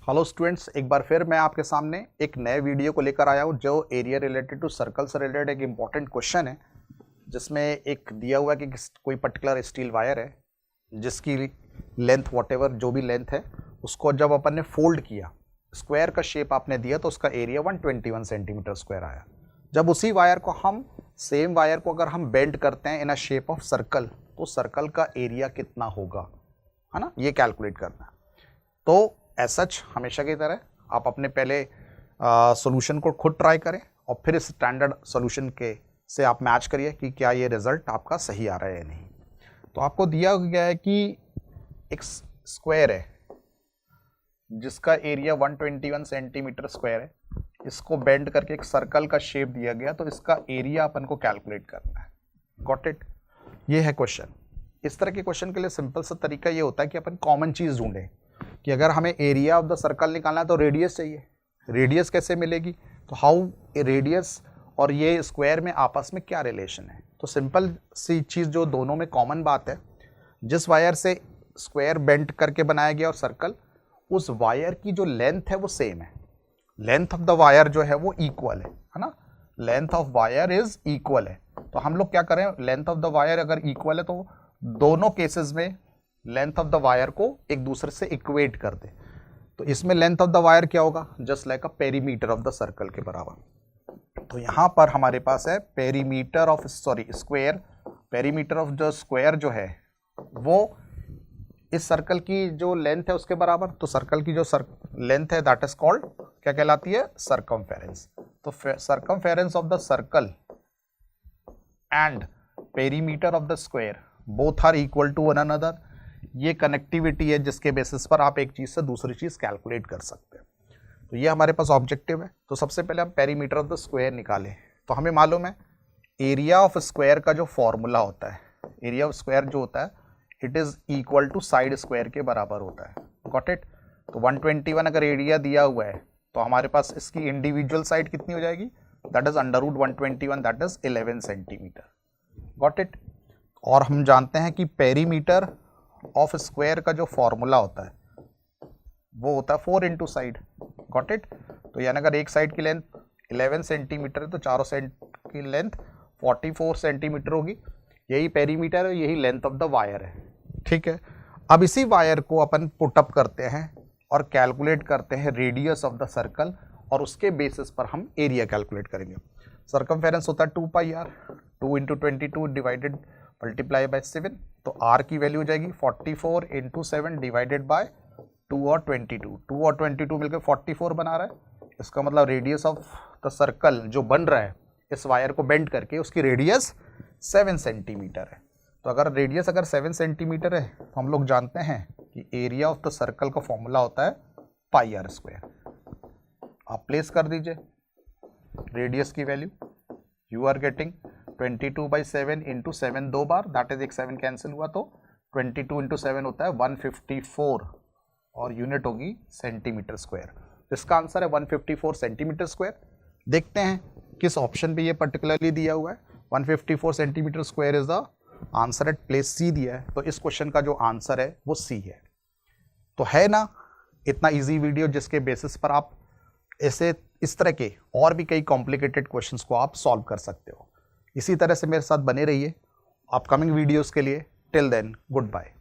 Hello students, एक बार फिर मैं आपके सामने एक नए वीडियो को लेकर आया हूँ जो एरिया रिलेटेड टू सर्कल से रिलेटेड एक इम्पॉर्टेंट क्वेश्चन है, जिसमें एक दिया हुआ है कि कोई पर्टिकुलर स्टील वायर है जिसकी लेंथ वॉटेवर जो भी लेंथ है उसको जब अपन ने फोल्ड किया, स्क्वायर का शेप आपने दिया तो उसका एरिया 121 सेंटीमीटर स्क्वायर आया। जब उसी वायर को हम सेम वायर को अगर हम बेंड करते हैं इन अ शेप ऑफ सर्कल तो सर्कल का एरिया कितना होगा, है ना, ये कैलकुलेट करना है। तो एज सच हमेशा की तरह आप अपने पहले सॉल्यूशन को खुद ट्राई करें और फिर इस स्टैंडर्ड सॉल्यूशन के से आप मैच करिए कि क्या ये रिजल्ट आपका सही आ रहा है या नहीं। तो आपको दिया गया है कि एक स्क्वायर है जिसका एरिया 121 सेंटीमीटर स्क्वायर है, इसको बेंड करके एक सर्कल का शेप दिया गया तो इसका एरिया अपन को कैलकुलेट करना है। Got it? ये है क्वेश्चन। इस तरह के क्वेश्चन के लिए सिंपल सा तरीका ये होता है कि अपन कॉमन चीज़ ढूंढें कि अगर हमें एरिया ऑफ द सर्कल निकालना है तो रेडियस चाहिए। रेडियस कैसे मिलेगी? तो हाउ रेडियस और ये स्क्वायर में आपस में क्या रिलेशन है? तो सिंपल सी चीज़ जो दोनों में कॉमन बात है, जिस वायर से स्क्वायर बेंड करके बनाया गया और सर्कल, उस वायर की जो लेंथ है वो सेम है। लेंथ ऑफ द वायर जो है वो इक्वल है ना, length of wire is equal है। तो हम लोग क्या करें, लेंथ ऑफ द वायर अगर इक्वल है तो दोनों केसेस में लेंथ ऑफ द वायर को एक दूसरे से इक्वेट कर दे। तो इसमें लेंथ ऑफ द वायर क्या होगा? Just like a perimeter of the circle के बराबर। तो यहाँ पर हमारे पास है perimeter of square. Perimeter of the square जो है वो इस सर्कल की जो लेंथ है उसके बराबर। तो सर्कल की जो लेंथ है दैट इज कॉल्ड क्या कहलाती है? सर्कमफेरेंस। तो circumference of the circle and perimeter of the square both are equal to one another. ये कनेक्टिविटी है जिसके बेसिस पर आप एक चीज़ से दूसरी चीज़ कैलकुलेट कर सकते हैं। तो ये हमारे पास ऑब्जेक्टिव है। तो सबसे पहले हम पेरीमीटर ऑफ द स्क्वायर निकालें। तो हमें मालूम है एरिया ऑफ स्क्वायर का जो फॉर्मूला होता है, एरिया ऑफ स्क्वायर जो होता है it is equal to side square के बराबर होता है। Got it? तो 121 अगर एरिया दिया हुआ है तो हमारे पास इसकी इंडिविजुअल साइड कितनी हो जाएगी? That is under root 121, that is 11 centimetre. Got it? और हम जानते हैं कि पेरीमीटर ऑफ स्क्वायर का जो फॉर्मूला होता है वो होता है 4 इंटू साइड। Got it? तो यानी अगर एक साइड की लेंथ 11 सेंटीमीटर है तो चारों साइड की लेंथ 44 सेंटीमीटर होगी। यही पेरीमीटर है, यही लेंथ ऑफ द वायर है। ठीक है, अब इसी वायर को अपन पुटअप करते हैं और कैलकुलेट करते हैं रेडियस ऑफ द सर्कल, और उसके बेसिस पर हम एरिया कैलकुलेट करेंगे। सर्कमफेरेंस होता है 2 pi r, 2 into 22 divided multiply by 7। तो r की वैल्यू हो जाएगी 44 इंटू 7 डिवाइडेड बाय 2 और 22। 2 और 22 मिलकर 44 बना रहा है। इसका मतलब रेडियस ऑफ द सर्कल जो बन रहा है इस वायर को बेंड करके उसकी रेडियस 7 सेंटीमीटर है। तो अगर रेडियस 7 सेंटीमीटर है तो हम लोग जानते हैं कि एरिया ऑफ द सर्कल का फॉर्मूला होता है पाई आर स्क्वायर। आप प्लेस कर दीजिए रेडियस की value. You are getting 22/7 into 7 दो बार, दैट इज एक 7 कैंसिल हुआ तो 22 इंटू 7 होता है 154 और यूनिट होगी सेंटीमीटर स्क्वायर। इसका आंसर है 154 सेंटीमीटर स्क्वायर। देखते हैं किस ऑप्शन पे ये पर्टिकुलरली दिया हुआ है। 154 centimetre square is the answer at place C दिया है, तो इस क्वेश्चन का जो आंसर है वो सी है। तो है ना इतना इजी वीडियो जिसके बेसिस पर आप ऐसे इस तरह के और भी कई कॉम्प्लिकेटेड क्वेश्चंस को आप सॉल्व कर सकते हो। इसी तरह से मेरे साथ बने रहिए अपकमिंग वीडियोस के लिए। Till then, good bye.